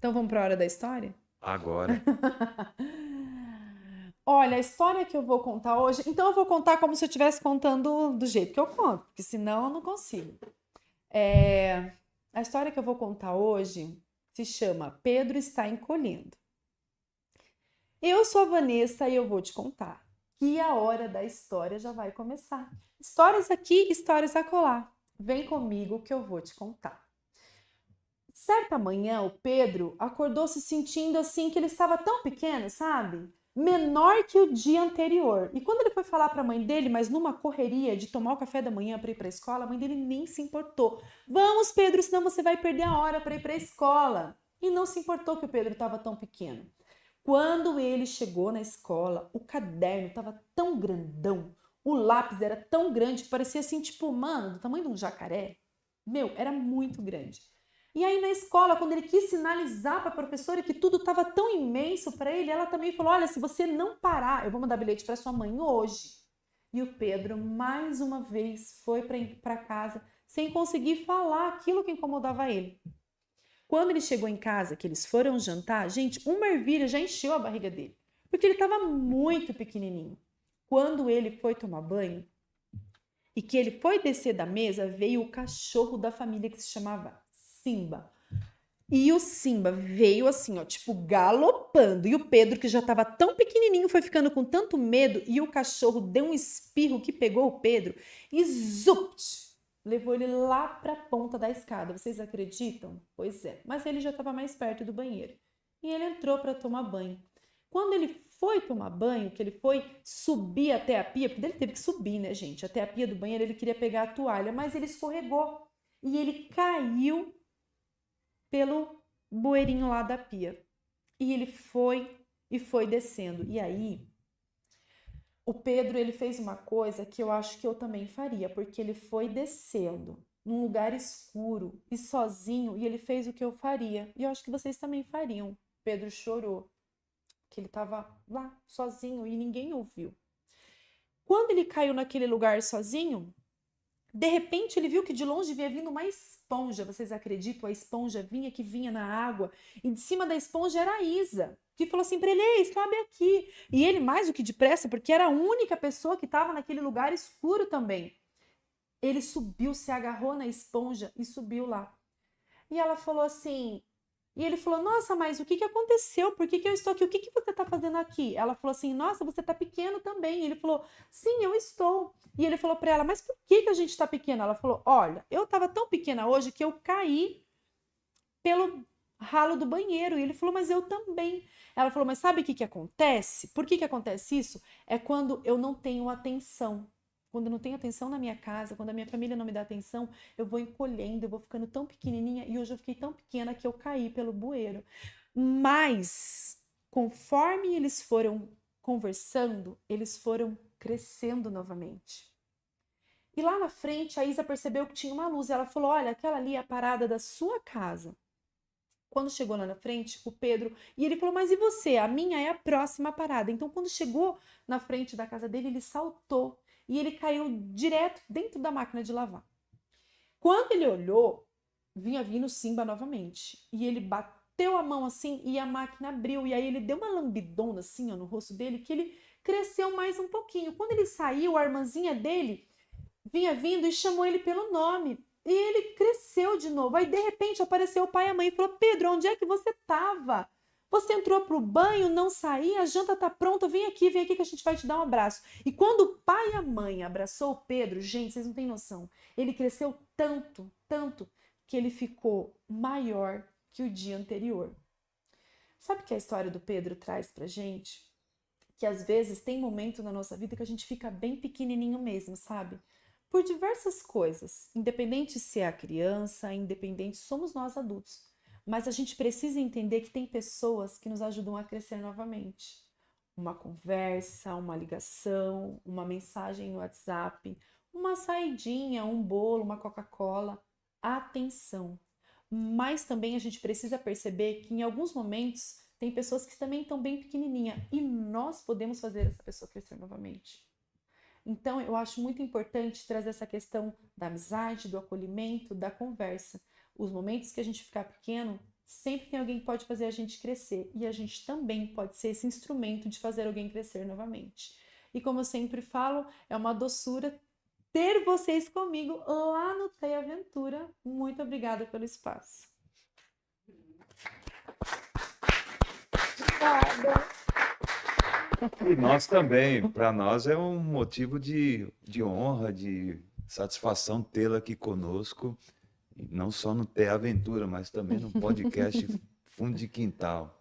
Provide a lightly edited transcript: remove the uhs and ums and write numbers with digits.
Então vamos para a hora da história? Agora. Olha, a história que eu vou contar hoje, então eu vou contar como se eu estivesse contando do jeito que eu conto, porque senão eu não consigo. A história que eu vou contar hoje se chama Pedro está encolhendo. Eu sou a Vanessa e eu vou te contar. E a hora da história já vai começar. Histórias aqui, histórias acolá. Vem comigo que eu vou te contar. Certa manhã, o Pedro acordou se sentindo assim que ele estava tão pequeno, sabe? Menor que o dia anterior. E quando ele foi falar para a mãe dele, mas numa correria de tomar o café da manhã para ir para a escola, a mãe dele nem se importou. Vamos, Pedro, senão você vai perder a hora para ir para a escola. E não se importou que o Pedro estava tão pequeno. Quando ele chegou na escola, o caderno estava tão grandão, o lápis era tão grande que parecia assim, tipo, mano, do tamanho de um jacaré. Meu, era muito grande. E aí na escola, quando ele quis sinalizar para a professora que tudo estava tão imenso para ele, ela também falou: "Olha, se você não parar, eu vou mandar bilhete para sua mãe hoje". E o Pedro mais uma vez foi para casa sem conseguir falar aquilo que incomodava ele. Quando ele chegou em casa, que eles foram jantar, gente, uma ervilha já encheu a barriga dele, porque ele estava muito pequenininho. Quando ele foi tomar banho e que ele foi descer da mesa, veio o cachorro da família que se chamava Simba. E o Simba veio assim, ó, tipo galopando. E o Pedro, que já estava tão pequenininho, foi ficando com tanto medo. E o cachorro deu um espirro que pegou o Pedro e zupt! Levou ele lá para a ponta da escada. Vocês acreditam? Pois é. Mas ele já estava mais perto do banheiro. E ele entrou para tomar banho. Quando ele foi tomar banho, que ele foi subir até a pia, porque ele teve que subir, né, gente? Até a pia do banheiro, ele queria pegar a toalha, mas ele escorregou. E ele caiu pelo bueirinho lá da pia. E ele foi descendo. E aí, o Pedro, ele fez uma coisa que eu acho que eu também faria, porque ele foi descendo num lugar escuro e sozinho, e ele fez o que eu faria. E eu acho que vocês também fariam. Pedro chorou, que ele estava lá sozinho e ninguém ouviu. Quando ele caiu naquele lugar sozinho, de repente ele viu que de longe vinha vindo uma esponja. Vocês acreditam? A esponja vinha que vinha na água. E de cima da esponja era a Isa, que falou assim para ele: "Ei, sobe aqui". E ele, mais do que depressa, porque era a única pessoa que estava naquele lugar escuro também. Ele subiu, se agarrou na esponja e subiu lá. E ela falou assim, e ele falou: "Nossa, mas o que que aconteceu? Por que que eu estou aqui? O que que você está fazendo aqui?" Ela falou assim: "Nossa, você está pequeno também." E ele falou: "Sim, eu estou." E ele falou para ela: "Mas por que que a gente está pequena?" Ela falou: "Olha, eu estava tão pequena hoje que eu caí pelo ralo do banheiro." E ele falou: "Mas eu também." Ela falou: "Mas sabe o que que acontece? Por que que acontece isso? É quando eu não tenho atenção. Quando eu não tenho atenção na minha casa, quando a minha família não me dá atenção, eu vou encolhendo, eu vou ficando tão pequenininha. E hoje eu fiquei tão pequena que eu caí pelo bueiro." Mas, conforme eles foram conversando, eles foram crescendo novamente. E lá na frente, a Isa percebeu que tinha uma luz. E ela falou: "Olha, aquela ali é a parada da sua casa." Quando chegou lá na frente, o Pedro. E ele falou: "Mas e você? A minha é a próxima parada." Então, quando chegou na frente da casa dele, ele saltou e ele caiu direto dentro da máquina de lavar. Quando ele olhou, vinha vindo Simba novamente. E ele bateu a mão assim e a máquina abriu. E aí ele deu uma lambidona assim, ó, no rosto dele, que ele cresceu mais um pouquinho. Quando ele saiu, a irmãzinha dele vinha vindo e chamou ele pelo nome. E ele cresceu de novo. Aí, de repente, apareceu o pai e a mãe e falou: "Pedro, onde é que você estava? Você entrou pro banho, não saiu, a janta tá pronta, vem aqui que a gente vai te dar um abraço." E quando o pai e a mãe abraçou o Pedro, gente, vocês não têm noção, ele cresceu tanto, tanto, que ele ficou maior que o dia anterior. Sabe o que a história do Pedro traz pra gente? Que às vezes tem momento na nossa vida que a gente fica bem pequenininho mesmo, sabe? Por diversas coisas, independente se é a criança, independente somos nós adultos. Mas a gente precisa entender que tem pessoas que nos ajudam a crescer novamente. Uma conversa, uma ligação, uma mensagem no WhatsApp, uma saidinha, um bolo, uma Coca-Cola. Atenção. Mas também a gente precisa perceber que em alguns momentos tem pessoas que também estão bem pequenininha e nós podemos fazer essa pessoa crescer novamente. Então, eu acho muito importante trazer essa questão da amizade, do acolhimento, da conversa. Os momentos que a gente ficar pequeno Sempre tem alguém que pode fazer a gente crescer. E a gente também pode ser esse instrumento de fazer alguém crescer novamente. E como eu sempre falo, é uma doçura ter vocês comigo lá no Teia Aventura. Muito obrigada pelo espaço. E nós também, para nós é um motivo de honra, de satisfação tê-la aqui conosco, não só no Té Aventura, mas também no podcast Fundo de Quintal.